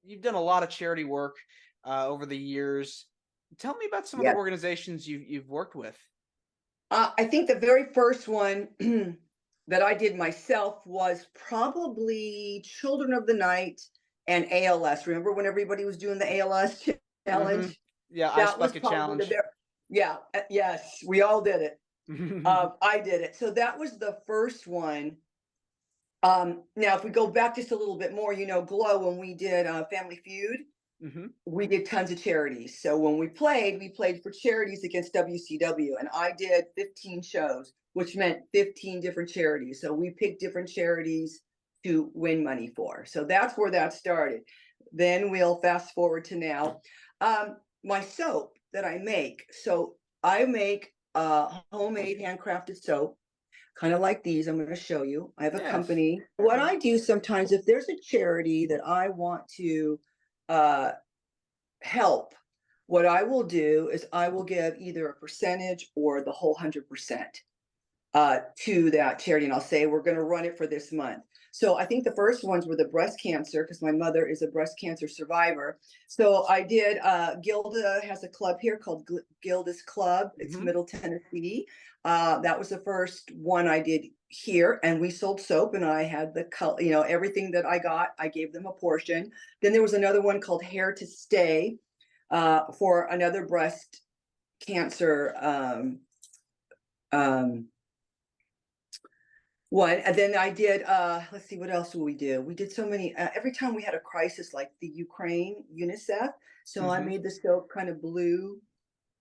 You've done a lot of charity work over the years. Tell me about some of the Yes. organizations you've worked with. I think the very first one that I did myself was probably Children of the Night and ALS. Remember when everybody was doing the ALS Hmm. challenge? Yeah, ice That was bucket probably the challenge. very, yeah, yes, we all did it. I did it. So that was the first one. Now, if we go back just a little bit more, Glow, when we did Family Feud, Hmm. we did tons of charities. So when we played for charities against WCW, and I did 15 shows, which meant 15 different charities. So we picked different charities to win money for. So that's where that started. Then we'll fast forward to now. My soap that I make. So I make homemade handcrafted soap, kind of like these. I'm going to show you. I have a Yes. company. What I do sometimes, if there's a charity that I want to uh, help, what I will do is I will give either a percentage or the whole 100% to that charity. And I'll say, we're going to run it for this month. So I think the first ones were the breast cancer, because my mother is a breast cancer survivor. So I did, Gilda has a club here called Gilda's Club. It's Hmm. Middle Tennessee. That was the first one I did here. And we sold soap, and I had the color, everything that I got, I gave them a portion. Then there was another one called Hair to Stay, for another breast cancer um, one. And then I did, let's see, what else will we do? We did so many, every time we had a crisis like the Ukraine, UNICEF. So I Hmm. made the soap kind of blue,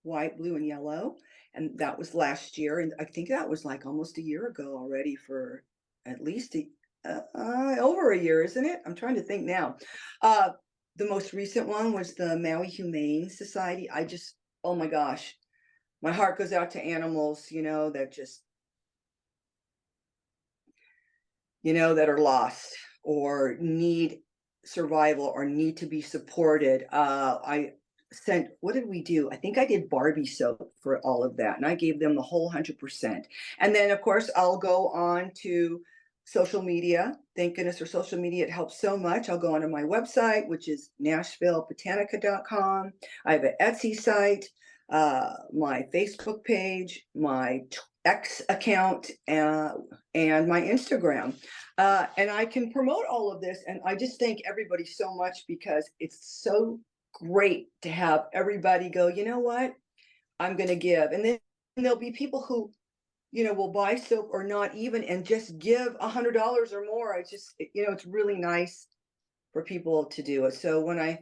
white, blue, and yellow. And that was last year. And I think that was like almost a year ago already, for at least over a year, isn't it? I'm trying to think now. Uh, the most recent one was the Maui Humane Society. Oh my gosh, my heart goes out to animals, that just, that are lost or need survival or need to be supported. I sent, what did we do? I think I did Barbie soap for all of that, and I gave them the whole 100%. And then, of course, I'll go on to social media. Thank goodness for social media. It helps so much. I'll go onto my website, which is NashvilleBotanica.com. I have an Etsy site, my Facebook page, my X account, and my Instagram. And I can promote all of this. And I just thank everybody so much, because it's so great to have everybody go, you know what, I'm going to give. And then there'll be people who, will buy soap or not even, and just give $100 or more. It's really nice for people to do it. So when I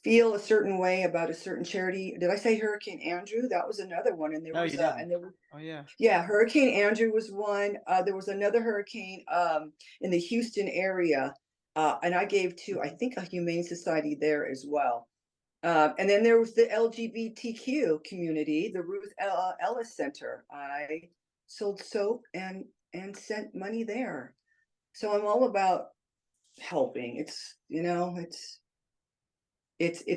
feel a certain way about a certain charity, did I say Hurricane Andrew? That was another one. And there No, was you didn't. and there was, Oh yeah. yeah, Hurricane Andrew was one. There was another hurricane in the Houston area, and I gave to, I think, a humane society there as well. And then there was the LGBTQ community, the Ruth Ellis Center. I sold soap and sent money there. So I'm all about helping. It's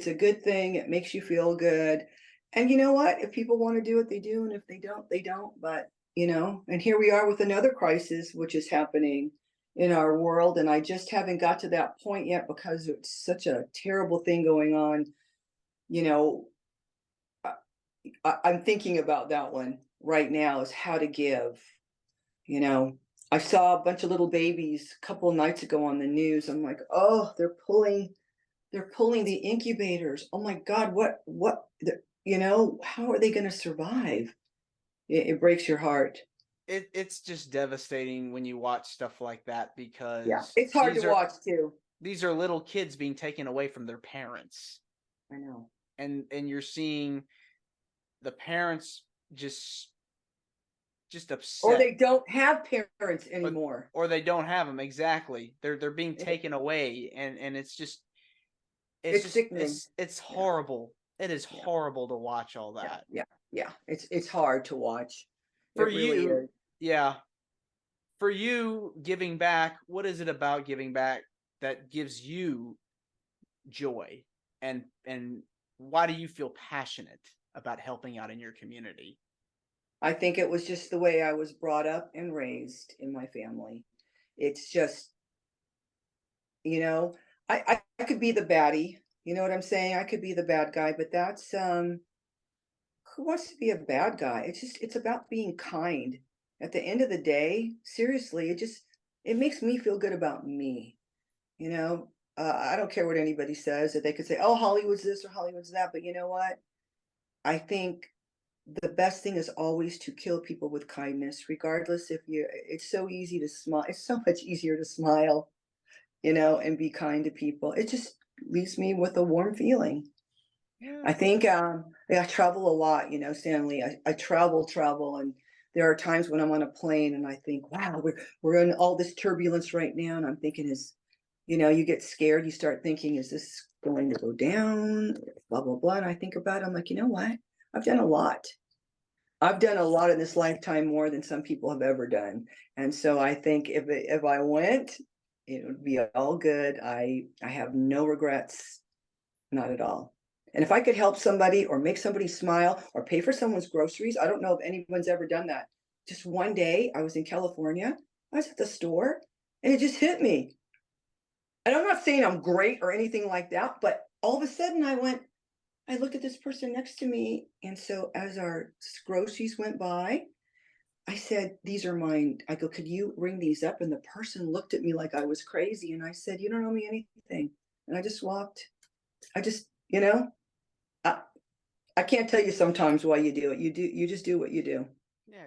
a good thing. It makes you feel good. And you know what? If people want to do it, they do. And if they don't, they don't. But, and here we are with another crisis, which is happening in our world. And I just haven't got to that point yet, because it's such a terrible thing going on. You know, I'm thinking about that one right now, is how to give. You know, I saw a bunch of little babies a couple of nights ago on the news. I'm like, oh, they're pulling the incubators. Oh my God, how are they going to survive? It breaks your heart. It's just devastating when you watch stuff like that Yeah, because it's hard to watch too. these are little kids being taken away from their parents, I know. and you're seeing the parents just Or upset, they don't have parents or anymore. they don't have them. Exactly, they're being It, taken away, and it's sickening. it's Yeah, horrible. It is yeah, horrible to watch all yeah, that. yeah, yeah. It's hard to watch. For It really you, is. yeah, for you, giving back, what is it about giving back that gives you joy, and why do you feel passionate about helping out in your community? I think it was just the way I was brought up and raised in my family. It's just, you know, I could be the baddie, you know what I'm saying? I could be the bad guy, but that's, who wants to be a bad guy? It's about being kind. At the end of the day, seriously, it makes me feel good about me, you know? I don't care what anybody says, that they could say, "Oh, Hollywood's this or Hollywood's that," but you know what? I think the best thing is always to kill people with kindness, regardless if you it's so easy to smile. It's so much easier to smile, and be kind to people. It just leaves me with a warm feeling. I Yeah. think, yeah, I travel a lot, Stanley. I travel, and there are times when I'm on a plane and I think, wow, we're in all this turbulence right now, and I'm thinking, you get scared. You start thinking, is this going to go down? Blah blah blah. And I think about it. I'm like, you know what? I've done a lot. I've done a lot in this lifetime, more than some people have ever done. And so I think if I went, it would be all good. I have no regrets, not at all. And if I could help somebody or make somebody smile or pay for someone's groceries, I don't know if anyone's ever done that. Just one day, I was in California. I was at the store and it just hit me. And I'm not saying I'm great or anything like that, but all of a sudden I looked at this person next to me. And so as our groceries went by, I said, "These are mine." I go, "Could you ring these up?" And the person looked at me like I was crazy. And I said, "You don't owe me anything." And I just walked. I just, I, I can't tell you sometimes why you do it. You just do what you do. Yeah.